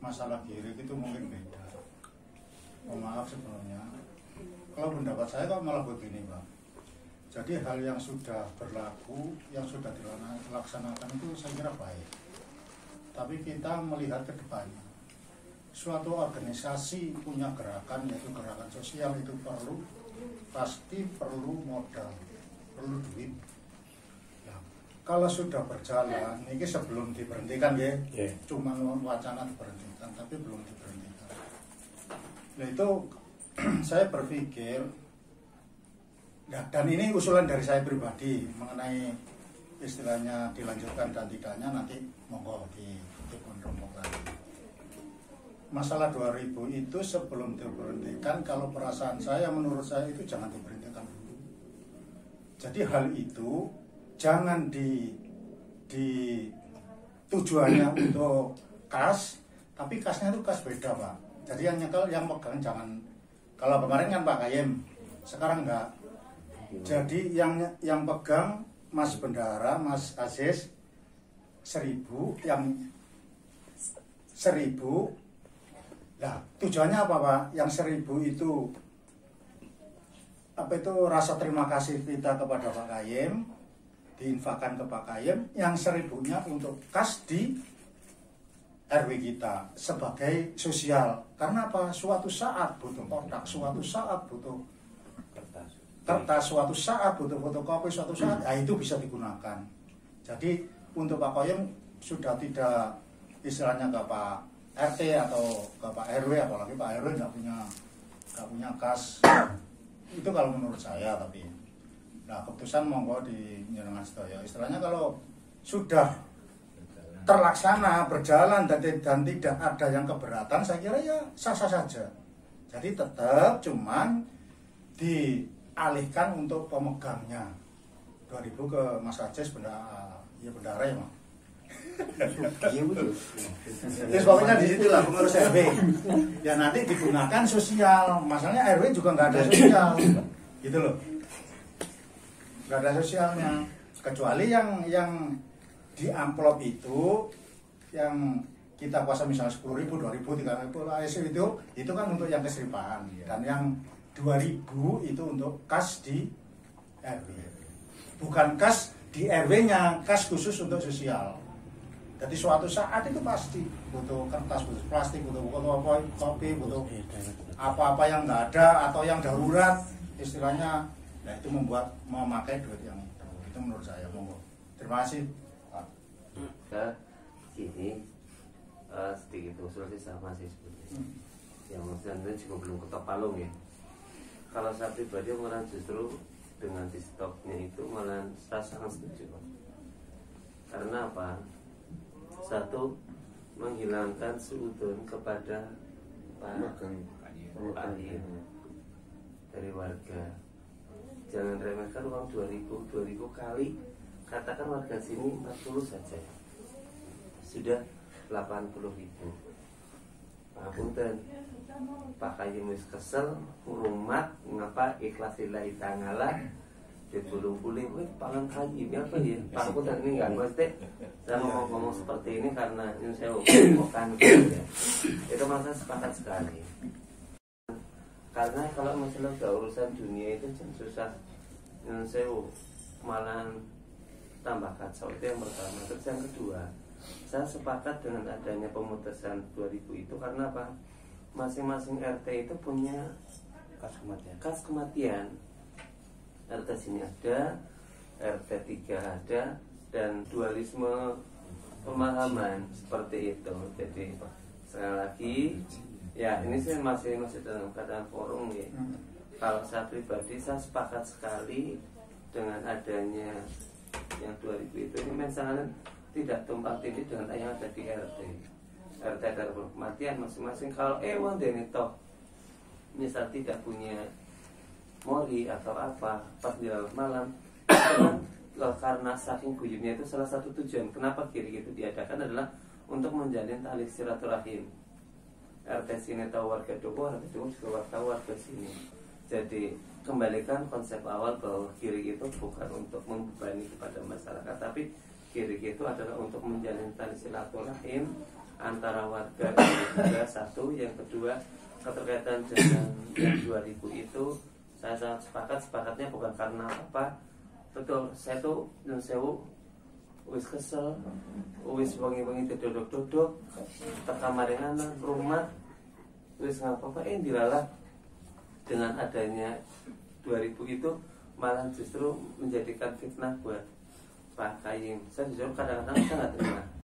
masalah girik itu mungkin beda. Maaf sebelumnya, kalau pendapat saya kok malah begini Pak. Jadi hal yang sudah berlaku, yang sudah dilaksanakan itu saya kira baik. Tapi kita melihat ke depannya. Suatu organisasi punya gerakan, yaitu gerakan sosial, itu pasti perlu modal, perlu duit. Ya, kalau sudah berjalan, ini sebelum diberhentikan ya, cuma wacana diberhentikan, tapi belum diberhentikan. Nah itu saya berpikir, dan ini usulan dari saya pribadi mengenai istilahnya dilanjutkan dan tidaknya nanti monggo dipondok lagi. Masalah 2000 itu sebelum diberhentikan, kalau perasaan saya, menurut saya itu jangan diberhentikan dulu. Jadi hal itu jangan tujuannya untuk kas, tapi kasnya itu kas beda Pak. Jadi yang nyekel, yang pegang jangan, kalau kemarin kan Pak Kayem, sekarang enggak. Jadi yang pegang Mas Bendara, Mas Aziz 1000, yang 1000. Nah, tujuannya apa Pak? Yang 1000 itu apa itu rasa terima kasih kita kepada Pak Kayem, diinfakkan ke Pak Kayem, yang 1000-nya untuk kas di RW kita sebagai sosial. Karena apa? Suatu saat butuh kotak, suatu saat butuh kertas, suatu saat butuh fotokopi, suatu saat itu bisa digunakan. Jadi untuk Pak Kayem sudah tidak istilahnya ke Pak RT atau ke Pak RW, apalagi Pak RW nggak punya kas. Itu kalau menurut saya. Tapi nah keputusan monggo di Njenengan sedaya. Istilahnya kalau sudah terlaksana, berjalan dan tidak ada yang keberatan, saya kira ya sah-sah saja. Jadi tetap cuman dialihkan untuk pemegangnya 2000 ke Mas Aziz bendara ya Mas. Terus pokoknya di situ lah pengurus RW. Ya nanti digunakan sosial. Masalahnya RW juga nggak ada sosial, gitu loh. Nggak ada sosialnya. Kecuali yang di amplop itu, yang kita kuasa misalnya 10.000, 2.000, 3.000 itu kan untuk yang keseripaan. Dan yang 2.000 itu untuk kas di RW. Bukan kas di RW-nya, kas khusus untuk sosial. Jadi suatu saat itu pasti butuh kertas, butuh plastik, butuh kopi, butuh apa-apa yang nggak ada atau yang darurat istilahnya. Nah itu memakai duit yang itu menurut saya. Monggo. Terima kasih Pak. Gini sedikit usul sih sama sih sebetulnya. Yang maksudnya juga belum ketok palung ya. Kalau saya pribadi malah justru dengan di stoknya itu malah saya sangat setuju Pak. Karena apa? Satu, menghilangkan suudon kepada Pak Alim dari warga. Jangan remehkan uang 2000 kali, katakan warga sini 40 saja, sudah 80.000. Punten, Pak Kayem wis kesel, rumat, ngapa ikhlasillahi ta'ala dibulung-buling, pangan kayu apa ya? Pak Punten ini nggak mesti. Saya ngomong seperti ini karena ini saya bukan ya. Itu masa sepakat sekali. Karena kalau masalah urusan dunia itu susah. Yang saya malah tambah kacau, itu yang pertama. Terus yang kedua, saya sepakat dengan adanya pemutusan 2000 itu karena apa? Masing-masing RT itu punya kas kematian. RT sini ada, RT 3 ada, dan dualisme pemahaman seperti itu. Jadi sekali lagi, ya ini saya masih dalam keadaan forum ya. Kalau saya pribadi saya sepakat sekali dengan adanya yang 2000 itu. Ini misalnya tidak tumpang tindih dengan yang ada di RT. RT ada kematian masing-masing. Kalau Ewan Denito misal tidak punya mori atau apa pas di malam, karena saking guyubnya itu salah satu tujuan kenapa kiri itu diadakan adalah untuk menjalin tali silaturahim. RT sini tahu warga Dobo, RT Dobo juga tahu warga sini. Jadi kembalikan konsep awal bahwa kiri itu bukan untuk membebani kepada masyarakat, tapi kiri itu adalah untuk menjalin tali silaturahim antara warga itu juga satu. Yang kedua, keterkaitan dengan yang 2000 itu saya sangat sepakatnya bukan karena apa. Betul, saya tuh nyun sewu wis kesel, wis wengi-wengi dodok-dodok teka maringanan rumah wis ngapa-apa dilalah. Dengan adanya 2000 itu malah justru menjadikan fitnah buat Pak Kayim. Saya jujur kadang-kadang saya nggak terima.